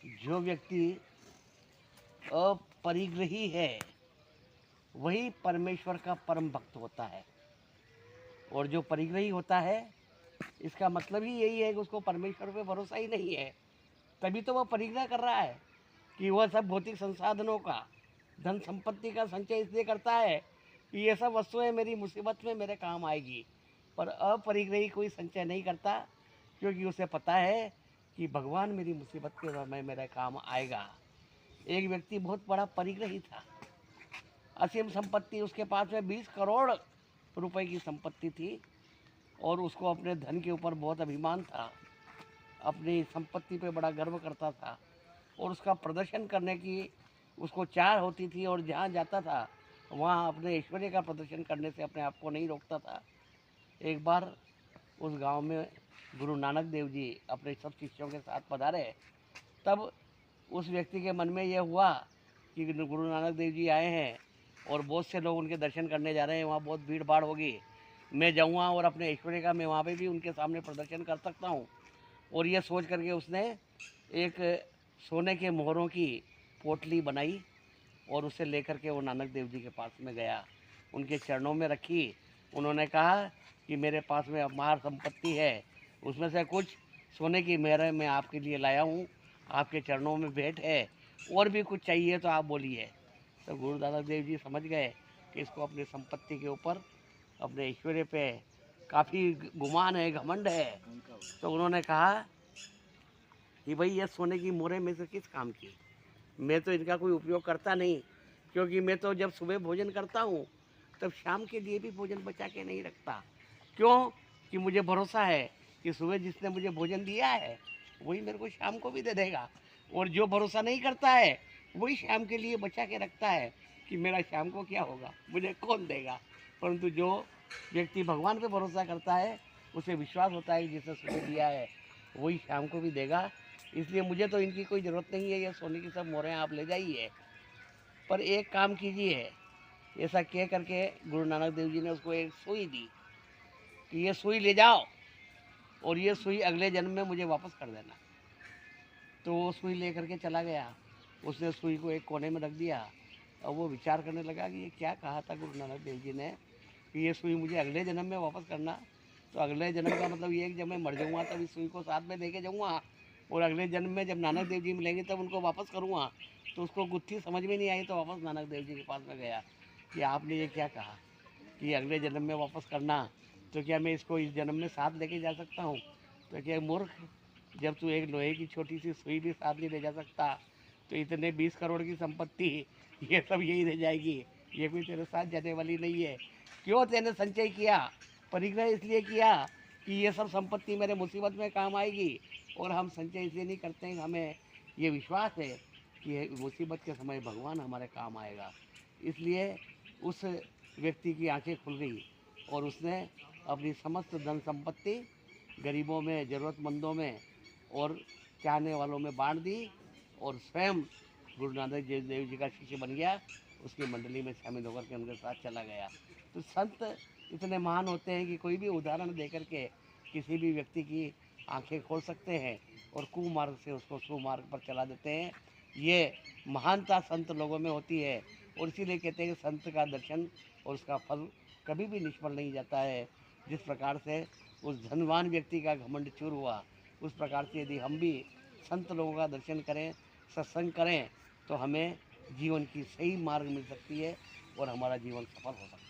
जो व्यक्ति अपरिग्रही है वही परमेश्वर का परम भक्त होता है। और जो परिग्रही होता है इसका मतलब ही यही है कि उसको परमेश्वर पे भरोसा ही नहीं है। तभी तो वह परिग्रह कर रहा है कि वह सब भौतिक संसाधनों का, धन संपत्ति का संचय इसलिए करता है कि ये सब वस्तुएं मेरी मुसीबत में मेरे काम आएगी। पर अपरिग्रही कोई संचय नहीं करता, क्योंकि उसे पता है कि भगवान मेरी मुसीबत के समय मेरे काम आएगा। एक व्यक्ति बहुत बड़ा परिग्रही था, असीम संपत्ति उसके पास में 20 करोड़ रुपए की संपत्ति थी और उसको अपने धन के ऊपर बहुत अभिमान था, अपनी संपत्ति पे बड़ा गर्व करता था और उसका प्रदर्शन करने की उसको चाह होती थी और जहाँ जाता था वहाँ अपने ऐश्वर्य का प्रदर्शन करने से अपने आप को नहीं रोकता था। एक बार उस गांव में गुरु नानक देव जी अपने सब शिष्यों के साथ पधारे। तब उस व्यक्ति के मन में यह हुआ कि गुरु नानक देव जी आए हैं और बहुत से लोग उनके दर्शन करने जा रहे हैं, वहाँ बहुत भीड़ भाड़ होगी, मैं जाऊँगा और अपने ऐश्वर्य का मैं वहाँ पे भी उनके सामने प्रदर्शन कर सकता हूँ। और ये सोच करके उसने एक सोने के मोहरों की पोटली बनाई और उसे लेकर के वो नानक देव जी के पास में गया, उनके चरणों में रखी। उन्होंने कहा कि मेरे पास में अपार संपत्ति है, उसमें से कुछ सोने की मोहरें मैं आपके लिए लाया हूँ, आपके चरणों में भेंट है, और भी कुछ चाहिए तो आप बोलिए। तो गुरु नानक देव जी समझ गए कि इसको अपनी संपत्ति के ऊपर, अपने ऐश्वर्य पे काफ़ी गुमान है, घमंड है। तो उन्होंने कहा कि भाई ये सोने की मोहरें में से किस काम की, मैं तो इनका कोई उपयोग करता नहीं, क्योंकि मैं तो जब सुबह भोजन करता हूँ तब शाम के लिए भी भोजन बचा के नहीं रखता। क्यों? कि मुझे भरोसा है कि सुबह जिसने मुझे भोजन दिया है वही मेरे को शाम को भी दे देगा, और जो भरोसा नहीं करता है वही शाम के लिए बचा के रखता है कि मेरा शाम को क्या होगा, मुझे कौन देगा। परंतु जो व्यक्ति भगवान पे भरोसा करता है उसे विश्वास होता है कि जिसने सुबह दिया है वही शाम को भी देगा। इसलिए मुझे तो इनकी कोई ज़रूरत नहीं है, ये सोने की सब मोहरें आप ले जाइए, पर एक काम कीजिए। ऐसा कह करके गुरु नानक देव जी ने उसको एक सुई दी कि ये सुई ले जाओ और ये सुई अगले जन्म में मुझे वापस कर देना। तो वो सुई ले करके चला गया, उसने सुई को एक कोने में रख दिया और वो विचार करने लगा कि ये क्या कहा था गुरु नानक देव जी ने कि ये सुई मुझे अगले जन्म में वापस करना। तो अगले जन्म का मतलब ये है कि जब मैं मर जाऊँगा तब इस सुई को साथ में लेके जाऊँगा और अगले जन्म में जब नानक देव जी मिलेंगे तब उनको वापस करूँगा। तो उसको गुत्थी समझ में नहीं आई, तो वापस नानक देव जी के पास में गया कि आपने ये क्या कहा कि अगले जन्म में वापस करना, तो क्या मैं इसको इस जन्म में साथ लेके जा सकता हूँ? तो क्या मूर्ख, जब तू एक लोहे की छोटी सी सुई भी साथ नहीं ले जा सकता तो इतने 20 करोड़ की संपत्ति ये सब यही रह जाएगी, ये कोई तेरे साथ जाने वाली नहीं है। क्यों तेने संचय किया? परिग्रह इसलिए किया कि ये सब संपत्ति मेरे मुसीबत में काम आएगी, और हम संचय इसलिए नहीं करते हैं, हमें ये विश्वास है कि मुसीबत के समय भगवान हमारे काम आएगा। इसलिए उस व्यक्ति की आंखें खुल गई और उसने अपनी समस्त धन संपत्ति गरीबों में, ज़रूरतमंदों में और चाहने वालों में बांट दी और स्वयं गुरु नानक देव जी का शिष्य बन गया, उसकी मंडली में शामिल होकर के उनके साथ चला गया। तो संत इतने महान होते हैं कि कोई भी उदाहरण दे करके किसी भी व्यक्ति की आंखें खोल सकते हैं और कुमार्ग से उसको सुमार्ग पर चला देते हैं। ये महानता संत लोगों में होती है, और इसीलिए कहते हैं कि संत का दर्शन और उसका फल कभी भी निष्फल नहीं जाता है। जिस प्रकार से उस धनवान व्यक्ति का घमंड चूर हुआ, उस प्रकार से यदि हम भी संत लोगों का दर्शन करें, सत्संग करें, तो हमें जीवन की सही मार्ग मिल सकती है और हमारा जीवन सफल हो सकता है।